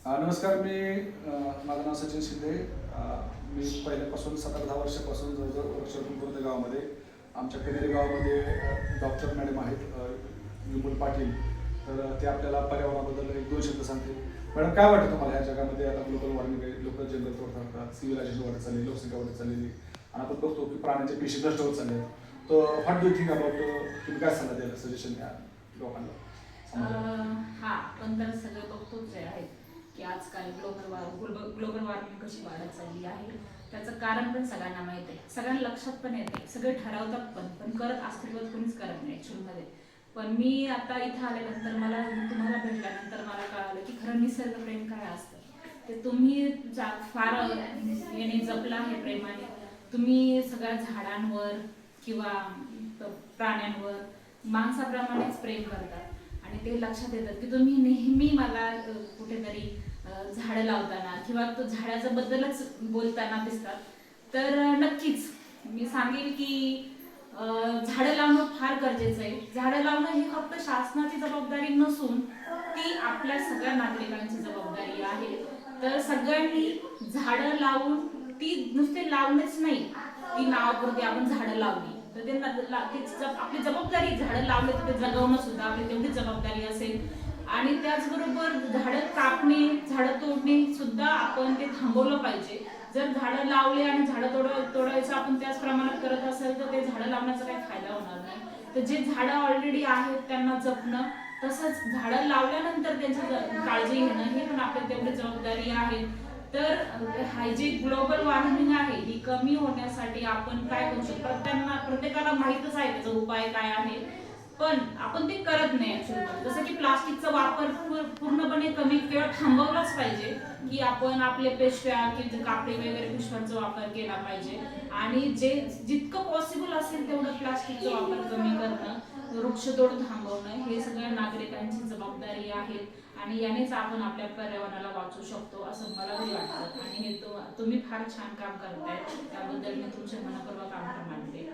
नमस्कार. माझं नाव सचिन शिंदे. मी पहिल्यापासून 17-10 वर्षापासून जवळजवळ वर्षातून गावामध्ये आमच्या कनेरी गावामध्ये डॉक्टर मॅडम आहेत विपुल पाटील. तर ते आपल्याला पर्यावरणाबद्दल एक दोन शब्द सांगतील. मॅडम, काय वाटतं तुम्हाला ह्या जगामध्ये आता ग्लोबल वॉर्मिंग आहे, लोक जंगल तोड करतात, सिव्हिलायझेशन वाढत चालली, लोकसंख्या वाढत चाललेली आणि आपण बघतो की प्राण्यांच्या पेशी नष्ट होत चालल्या. तर what do you think about, तुम्ही काय सल्ला द्याल, सजेशन द्या लोकांना? हा, पण तर सगळं बघतोच आहे की आजकाल ग्लोबल वॉर्मिंग कशी वाढत चालली आहे. त्याचं कारण पण सगळ्यांना माहिती आहे, सगळ्यांना लक्षात पण येते, सगळे ठरवतात पण करत अस्तित्वात कोणीच करत नाही ॲक्च्युअलमध्ये. पण मी आता इथं आल्यानंतर तुम्हाला भेटल्यानंतर मला कळालं की खरं निसर्ग प्रेम काय असतं ते तुम्ही फार याने जपलं आहे प्रेमाने. तुम्ही सगळ्या झाडांवर किंवा प्राण्यांवर माणसाप्रमाणेच प्रेम करतात आणि ते लक्षात येतात की तुम्ही नेहमी मला कुठेतरी झाडं लावताना किंवा तो झाडाच्या बद्दलच बोलताना दिसतात. तर नक्कीच मी सांगेल की झाडं लावणं फार गरजेचं आहे. झाडं लावणं ही फक्त शासनाची जबाबदारी नसून ती आपल्या सगळ्या नागरिकांची जबाबदारी आहे. तर सगळ्यांनी झाडं लावून, ती नुसते लावणेच नाही, ती नावापुरती आपण झाडं लावली तर ते आपली जबाबदारी. झाडं लावले तर ते जगवणं सुद्धा आपली तेवढीच जबाबदारी असेल. आणि त्याचबरोबर झाडं कापणे, झाडं तोडणे सुद्धा आपण ते थांबवलं पाहिजे. जर झाडं लावले आणि झाडं तोडायचं आपण त्याच प्रमाणात करत असेल तर ते झाडं लावण्याचा काही फायदा होणार नाही. तर जे झाडं ऑलरेडी आहेत त्यांना जपणं, तसंच झाडं लावल्यानंतर त्यांची काळजी घेणं ही पण आपली तेवढी जबाबदारी आहे. तर हा जी ग्लोबल वॉर्मिंग आहे ही कमी होण्यासाठी आपण काय करू शकतो, प्रत्येकाला माहीतच आहे त्याचा उपाय काय आहे, पण आपण ते करत नाही ऍक्च्युअली. जसं की प्लास्टिकचा वापर पूर्णपणे कमी किंवा थांबवलाच पाहिजे, की आपण आपले पिशव्या किंवा कापडी वगैरे पिशव्यांचा वापर केला पाहिजे. आणि जितकं पॉसिबल असेल तेवढं प्लास्टिकचा वापर कमी करणं, वृक्षतोड थांबवणं हे सगळ्या नागरिकांची जबाबदारी आहे. आणि यानेच आपण आपल्या पर्यावरणाला वाचवू शकतो असं मला तरी वाटतं. आणि हे तुम्ही फार छान काम करताय, त्याबद्दल मी तुमचे मनपूर्वक आभार मानते.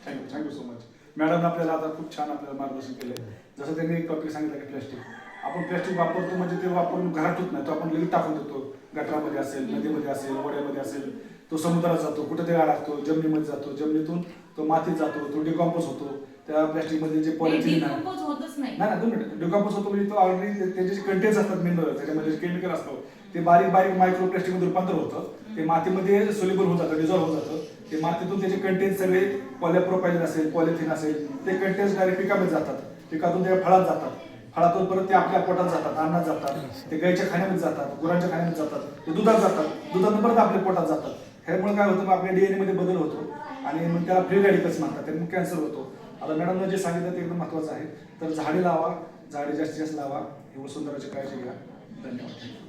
आणि थँक्यू सो मच. मॅडम आपल्याला आता खूप छान आपल्याला मार्गदर्शन केलं. जसं त्यांनी एक टॉपिक सांगितलं की प्लॅस्टिक आपण प्लॅस्टिक वापरतो म्हणजे ते वापरून घरात होत नाही, तो आपण लगेच टाकून देतो. गटारामध्ये असेल, नदीमध्ये असेल, ओढ्यामध्ये असेल, तो समुद्रात जातो, कुठे तरी अडकतो, जमिनीमध्ये जातो, जमिनीतून तो मातीत जातो, तो डिकॉम्पोज होतो. त्या प्लॅस्टिकमध्ये जे पॉलिथिन होतच नाही ना 2 मिनिट डिकॉम्पोज होतो म्हणजे तो ऑलरेडी त्याचे कंटेन्स असतात, मिनरल त्याच्यामध्ये केमिकल असतं, ते बारीक बारीक मायक्रो प्लॅस्टिकमध्ये रूपांतर होतं. ते मातीमध्ये सोल्युबल होऊन जातं, डिझॉल्व्ह होऊन जातं. ते मातीतून त्याचे कंटेन्स सगळे पॉलिप्रोपायलीन असेल, पॉलिथिन असेल, ते कंटेन्स डायरेक्ट पिकामध्ये जातात, पिकातून ते फळात जातात, फळातून परत ते आपल्या पोटात जातात, अन्नात जातात, ते गाईच्या खाण्यामध्ये जातात, गुरांच्या खाण्यामध्ये जातात, ते दुधात जातात, दुधातून परत आपल्या पोटात जातात. ह्यामुळे काय होतं, मग आपल्या DNA मध्ये बदल होतो आणि मग त्याला फ्री रॅडिकल्स म्हणतात, त्यामुळे कॅन्सर होतो. आता मॅडमनं जे सांगितलं ते एकदम महत्त्वाचं आहे. तर झाडे लावा, झाडे जास्तीत जास्त लावा, ही वसुंधराची काळजी घ्या. धन्यवाद.